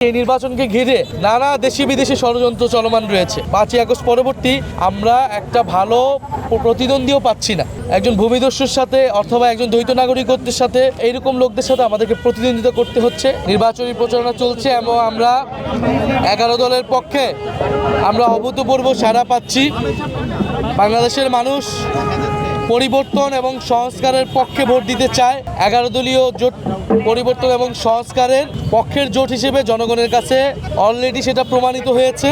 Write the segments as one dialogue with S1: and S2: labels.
S1: এই নির্বাচনকে ঘিরে নানা দেশি বিদেশি ষড়যন্ত্র চলমান রয়েছে। 5ই আগস্ট পরবর্তী আমরা একটা ভালো প্রতিদ্বন্দ্বীও পাচ্ছি না। একজন ভূমিদস্যুর সাথে অথবা একজন দ্বৈত নাগরিকত্বের সাথে এইরকম লোকদের সাথে আমাদেরকে প্রতিদ্বন্দ্বিতা করতে হচ্ছে। নির্বাচনী প্রচারণা চলছে এবং আমরা 11 দলের পক্ষে আমরা অভূতপূর্ব সাড়া পাচ্ছি। বাংলাদেশের মানুষ পরিবর্তন এবং সংস্কারের পক্ষে ভোট দিতে চায়। 11 দলীয় জোট পরিবর্তন এবং সংস্কারের পক্ষের জোট হিসেবে জনগণের কাছে অলরেডি সেটা প্রমাণিত হয়েছে।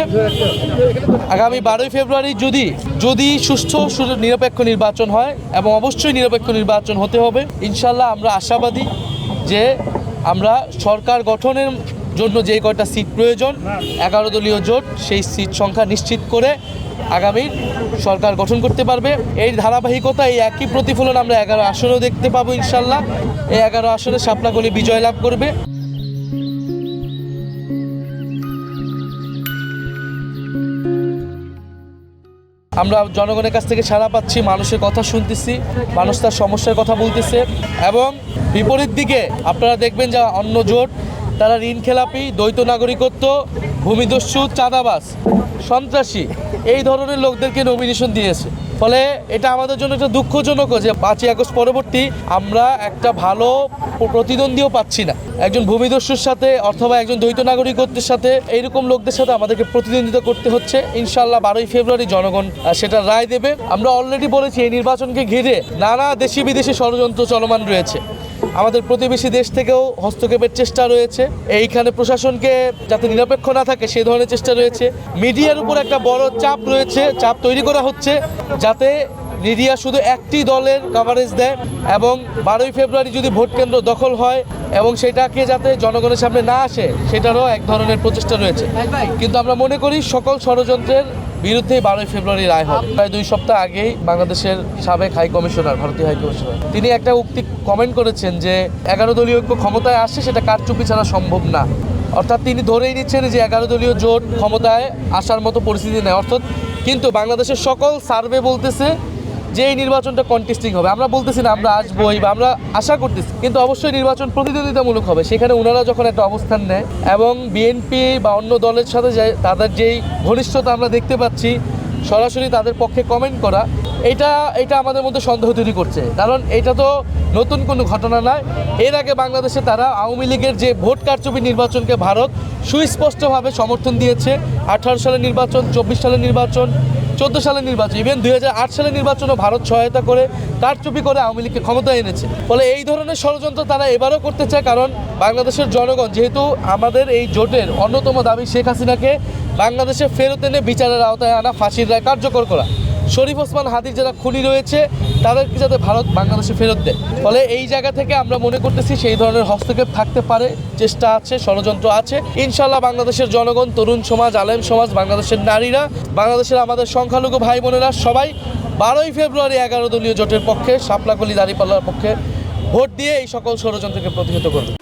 S1: আগামী 12ই ফেব্রুয়ারি যদি সুষ্ঠু নিরপেক্ষ নির্বাচন হয়, এবং অবশ্যই নিরপেক্ষ নির্বাচন হতে হবে, ইনশাল্লাহ আমরা আশাবাদী যে আমরা সরকার গঠনের জন্য যে কয়টা সিট প্রয়োজন 11 দলীয় জোট সেই সিট সংখ্যা নিশ্চিত করে আগামী সরকার গঠন করতে পারবে। এই ধারাবাহিকতা, এই একই প্রতিফলন আমরা 11 আসনেও দেখতে পাবো ইনশাল্লাহ। এই 11 আসনে শাপলাকলি বিজয় লাভ করবে। আমরা জনগণের কাছ থেকে সাড়া পাচ্ছি, মানুষের কথা শুনতেছি, মানুষ তার সমস্যার কথা বলতেছে। এবং বিপরীত দিকে আপনারা দেখবেন যে অন্য জোট তারা ঋণ খেলাপি, দ্বৈত নাগরিকত্ব, ভূমিদস্যু, চাঁদাবাজ, সন্ত্রাসী এই ধরনের লোকদেরকে নমিনেশন দিয়েছে। ফলে এটা আমাদের জন্য একটা দুঃখজনক যে 5ই আগস্ট পরবর্তী আমরা একটা ভালো প্রতিদ্বন্দ্বীও পাচ্ছি না। একজন ভূমিদস্যুর সাথে অথবা একজন দ্বৈত নাগরিকত্বের সাথে এইরকম লোকদের সাথে আমাদেরকে প্রতিদ্বন্দ্বিতা করতে হচ্ছে। ইনশাল্লাহ 12ই ফেব্রুয়ারি জনগণ সেটা রায় দেবে। আমরা অলরেডি বলেছি এই নির্বাচনকে ঘিরে নানা দেশি বিদেশি ষড়যন্ত্র চলমান রয়েছে। আমাদের প্রতিবেশী দেশ থেকেও হস্তক্ষেপের চেষ্টা রয়েছে। এইখানে প্রশাসনকে যাতে নিরপেক্ষ না থাকে সেই ধরনের চেষ্টা রয়েছে। মিডিয়ার উপর একটা বড় চাপ রয়েছে, চাপ তৈরি করা হচ্ছে যাতে মিডিয়া শুধু একটি দলের কভারেজ দেয়, এবং 12ই ফেব্রুয়ারি যদি ভোট কেন্দ্র দখল হয় এবং সেটাকে যাতে জনগণের সামনে না আসে সেটারও এক ধরনের প্রচেষ্টা রয়েছে। কিন্তু আমরা মনে করি সকল ষড়যন্ত্রের বিরুদ্ধে 12ই ফেব্রুয়ারি রায় হবে। প্রায় 2 সপ্তাহ আগেই বাংলাদেশের সাবেক হাই কমিশনার, ভারতীয় হাই কমিশনার, তিনি একটা উক্তি কমেন্ট করেছেন যে 11 দলীয় ঐক্য ক্ষমতায় আসে সেটা কারচুপি ছাড়া সম্ভব না। অর্থাৎ তিনি ধরেই নিচ্ছেন যে 11 দলীয় জোট ক্ষমতায় আসার মতো পরিস্থিতি নেই। অর্থাৎ কিন্তু বাংলাদেশের সকল সার্ভে বলতেছে যে এই নির্বাচনটা কন্টেস্টিং হবে। আমরা বলতেছি না আমরা আসবোই বা আমরা আশা করতেছি, কিন্তু অবশ্যই নির্বাচন প্রতিদ্বন্দ্বিতামূলক হবে। সেখানে ওনারা যখন একটা অবস্থান নেয় এবং বিএনপি বা অন্য দলের সাথে তাদের যেই ঘনিষ্ঠতা আমরা দেখতে পাচ্ছি, সরাসরি তাদের পক্ষে কমেন্ট করা, এটা আমাদের মধ্যে সন্দেহ তৈরি করছে। কারণ এটা তো নতুন কোনো ঘটনা নয়। এর আগে বাংলাদেশে তারা আওয়ামী লীগের যে ভোট কারচুপি নির্বাচনকে ভারত সুস্পষ্টভাবে সমর্থন দিয়েছে। 18 সালের নির্বাচন, 24 সালের নির্বাচন, 14 সালের নির্বাচন, ইভেন 2008 সালের নির্বাচনও ভারত সহায়তা করে কারচুপি করে আওয়ামী লীগকে ক্ষমতায় এনেছে। ফলে এই ধরনের ষড়যন্ত্র তারা এবারও করতে চায়। কারণ বাংলাদেশের জনগণ যেহেতু আমাদের এই জোটের অন্যতম দাবি শেখ হাসিনাকে বাংলাদেশে ফেরত এনে বিচারের আওতায় আনা, ফাঁসির রায় কার্যকর করা, শরীফ ওসমান হাদির যারা খুনি রয়েছে তাদেরকে যাতে ভারত বাংলাদেশে ফেরত দেয়। ফলে এই জায়গা থেকে আমরা মনে করতেছি সেই ধরনের হস্তক্ষেপ থাকতে পারে, চেষ্টা আছে, ষড়যন্ত্র আছে। ইনশাল্লাহ বাংলাদেশের জনগণ, তরুণ সমাজ, আলেম সমাজ, বাংলাদেশের নারীরা, বাংলাদেশের আমাদের সংখ্যালঘু ভাই বোনেরা সবাই 12ই ফেব্রুয়ারি 11 দলীয় জোটের পক্ষে, শাপলাকলি দাঁড়িপাল্লার পক্ষে ভোট দিয়ে এই সকল ষড়যন্ত্রকে প্রতিহত করবে।